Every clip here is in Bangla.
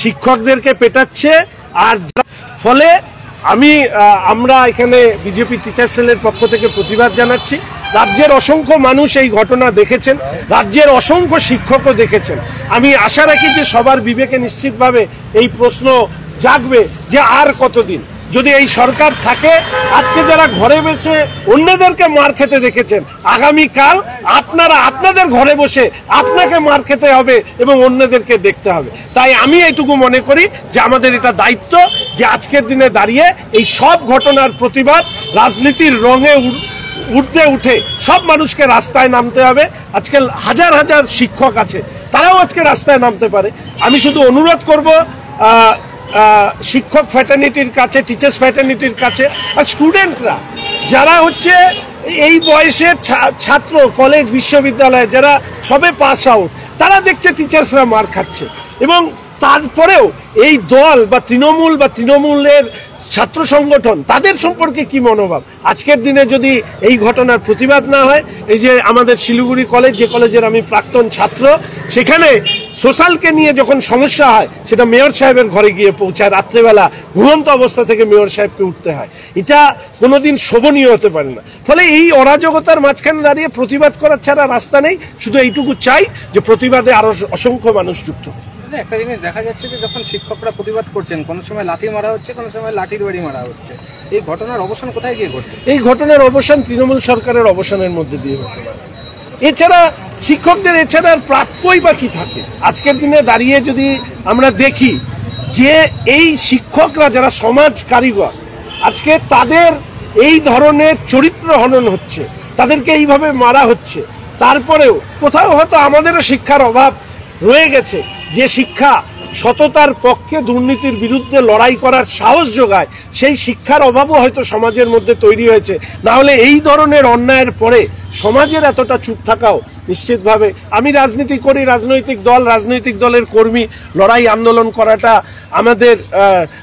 শিক্ষকদেরকে পেটাচ্ছে। আর ফলে আমরা এখানে বিজেপি টিচার সেলের পক্ষ থেকে প্রতিবাদ জানাচ্ছি। রাজ্যের অসংখ্য মানুষ এই ঘটনা দেখেছেন, রাজ্যের অসংখ্য শিক্ষকও দেখেছেন। আমি আশা রাখি যে সবার বিবেকে নিশ্চিতভাবে এই প্রশ্ন জাগবে যে আর কতদিন যদি এই সরকার থাকে। আজকে যারা ঘরে বসে অন্যদেরকে মার খেতে দেখেছেন, আগামীকাল আপনারা আপনাদের ঘরে বসে আপনাকে মার খেতে হবে এবং অন্যদেরকে দেখতে হবে। তাই আমি এইটুকু মনে করি যে আমাদের এটা দায়িত্ব যে আজকের দিনে দাঁড়িয়ে এই সব ঘটনার প্রতিবাদ রাজনীতির রঙে উঠতে উঠে সব মানুষকে রাস্তায় নামতে হবে। আজকে হাজার হাজার শিক্ষক আছে, তারাও আজকে রাস্তায় নামতে পারে। আমি শুধু অনুরোধ করব শিক্ষক ফ্র্যাটার্নিটির কাছে, টিচার্স ফ্র্যাটার্নিটির কাছে, আর স্টুডেন্টরা যারা হচ্ছে এই বয়সের ছাত্র, কলেজ বিশ্ববিদ্যালয়ে যারা সবে পাস আউট, তারা দেখছে টিচার্সরা মার খাচ্ছে। এবং তারপরেও এই দল বা তৃণমূলের ছাত্র সংগঠন তাদের সম্পর্কে কি মনোভাব? আজকের দিনে যদি এই ঘটনার প্রতিবাদ না হয়, এই যে আমাদের শিলিগুড়ি কলেজ, যে কলেজের আমি প্রাক্তন ছাত্র, সেখানে সোশ্যালকে নিয়ে যখন সমস্যা হয় সেটা মেয়র সাহেবের ঘরে গিয়ে পৌঁছায়, রাত্রেবেলা ঘুমন্ত অবস্থা থেকে মেয়র সাহেবকে উঠতে হয়। এটা কোনোদিন শোভনীয় হতে পারে না। ফলে এই অরাজকতার মাঝখানে দাঁড়িয়ে প্রতিবাদ করার ছাড়া রাস্তা নেই। শুধু এইটুকু চাই যে প্রতিবাদে আরো অসংখ্য মানুষ যুক্ত। একটা জিনিস দেখা যাচ্ছে যে যখন শিক্ষকরা প্রতিবাদ করছেন, কোনো সময় লাঠি মারা হচ্ছে, কোনো সময় লাঠির বাড়ি মারা হচ্ছে। এই ঘটনার অবসান কোথায় গিয়ে ঘটবে? এই ঘটনার অবসান তৃণমূল সরকারের অবসানের মধ্যে দিয়ে হতে পারে। এছাড়া শিক্ষকদের এছাড়া আর প্রাপ্যই বা কি থাকে? আজকের দিনে দাঁড়িয়ে যদি আমরা দেখি যে এই শিক্ষকরা যারা সমাজ কারিগর, আজকে তাদের এই ধরনের চরিত্র হনন হচ্ছে, তাদেরকে এইভাবে মারা হচ্ছে, তারপরেও কোথাও হয়তো আমাদেরও শিক্ষার অভাব রয়ে গেছে। যে শিক্ষা সততার পক্ষে, দুর্নীতির বিরুদ্ধে লড়াই করার সাহস যোগায়, সেই শিক্ষার অভাবও হয়তো সমাজের মধ্যে তৈরি হয়েছে। না হলে এই ধরনের অন্যায়ের পরে সমাজের এতটা চুপ থাকাও নিশ্চিতভাবে, আমি রাজনীতি করি, রাজনৈতিক দলের কর্মী, লড়াই আন্দোলন করাটা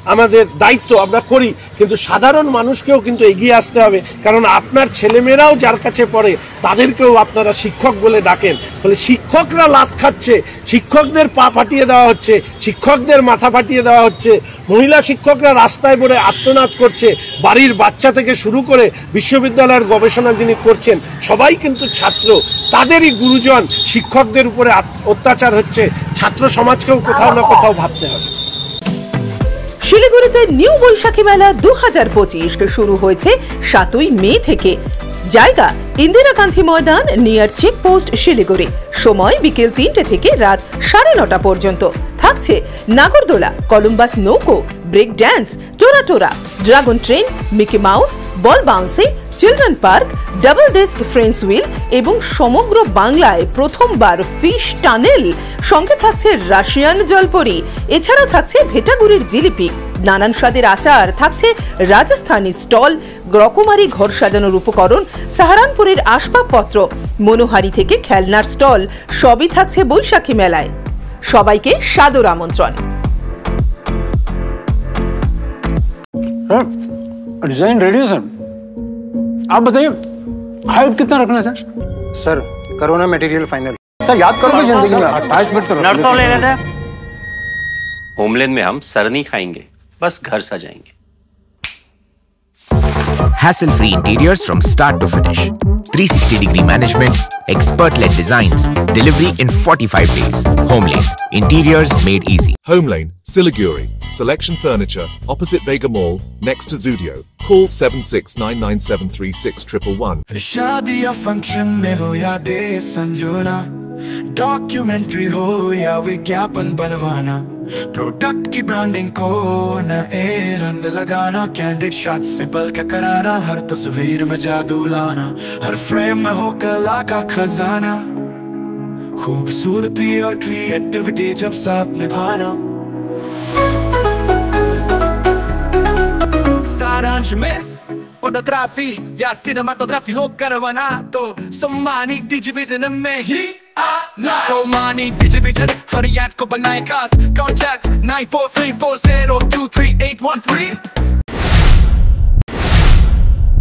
আমাদের দায়িত্ব, আমরা করি। কিন্তু সাধারণ মানুষকেও কিন্তু এগিয়ে আসতে হবে, কারণ আপনার ছেলেমেয়েরাও যার কাছে পড়ে তাদেরকেও আপনারা শিক্ষক বলে ডাকেন। ফলে শিক্ষকরা লাথ খাচ্ছে, শিক্ষকদের পা ফাটিয়ে দেওয়া হচ্ছে, শিক্ষকদের মাথা ফাটিয়ে দেওয়া হচ্ছে, মহিলা শিক্ষকরা রাস্তায় পড়ে আর্তনাদ করছে, বাড়ির বাচ্চা থেকে শুরু করে বিশ্ববিদ্যালয়ের গবেষণা যিনি করছেন সবাই কিন্তু ছাত্র, তাদেরই গুরুজন শিক্ষকদের উপরে অত্যাচার হচ্ছে। ছাত্র সমাজকেও কোথাও না কোথাও ভাবতে হবে। শিলিগুড়িতে নিউ বৈশাখী মেলা 2025 শুরু হয়েছে 7ই মে থেকে। জায়গা ইন্দিরা গান্ধী ময়দান, নিয়ার চেকপোস্ট, শিলিগুড়ি। সময় বিকেল 3টে থেকে রাত 9:30 পর্যন্ত। থাকছে নাগরদোলা, কলম্বাস নৌকো, ব্রেক ড্যান্স, টোরা, dragon train, Mickey Mouse, ball bouncing, children park, double deck Ferris wheel এবং সমগ্র বাংলায় প্রথমবার ফিশ টানেল। সঙ্গে থাকছে রাশিয়ান জলপরি। এছাড়াও থাকছে ভেটাগুড়ির জিলিপি, নানান স্বাদের আচার, থাকছে রাজস্থানী স্টল, রকমারি ঘর সাজানোর উপকরণ, সাহারানপুরের আসবাবপত্র, মনোহারি থেকে খেলনার স্টল, সবই থাকছে বৈশাখী মেলায়। সবাইকে সাদর আমন্ত্রণ। डिजाइन रेडी है सर, आप बताइए हाइट कितना रखना है sir? Corona material final. Sir याद करोगे जिंदगी में अटैचमेंट तो नर्सों ले लेते हैं। होमलैंड में हम सर नहीं खाएंगे, बस घर सजाएंगे। Hassle-free interiors from start to finish. 360-degree management, expert-led designs, delivery in 45 days. Homelane, interiors made easy. Homelane, Siliguri. Selection Furniture, opposite Vega Mall, next to Zudio. Call 7699736111. शादी या फंक्शन में हो या डे संजोना, डॉक्यूमेंट्री हो या विज्ञापन बनवाना, प्रोडक्ट की ब्रांडिंग को न ए रंग लगाना, कैंडिड शॉट से पल के कराना, हर तस्वीर में जादू लाना, हर फ्रेम में हो कला का खजाना, खूबसूरती और क्रिएटिविटी जब साथ निभाना। सारांश में फोटोग्राफी या सिनेमाटोग्राफी हो करवाना तो सम्मानित डिजिविजन में ही आना। सम्मानित डिजिविजन हर याद को बनाए खास। कॉन्टैक्ट 9434023813।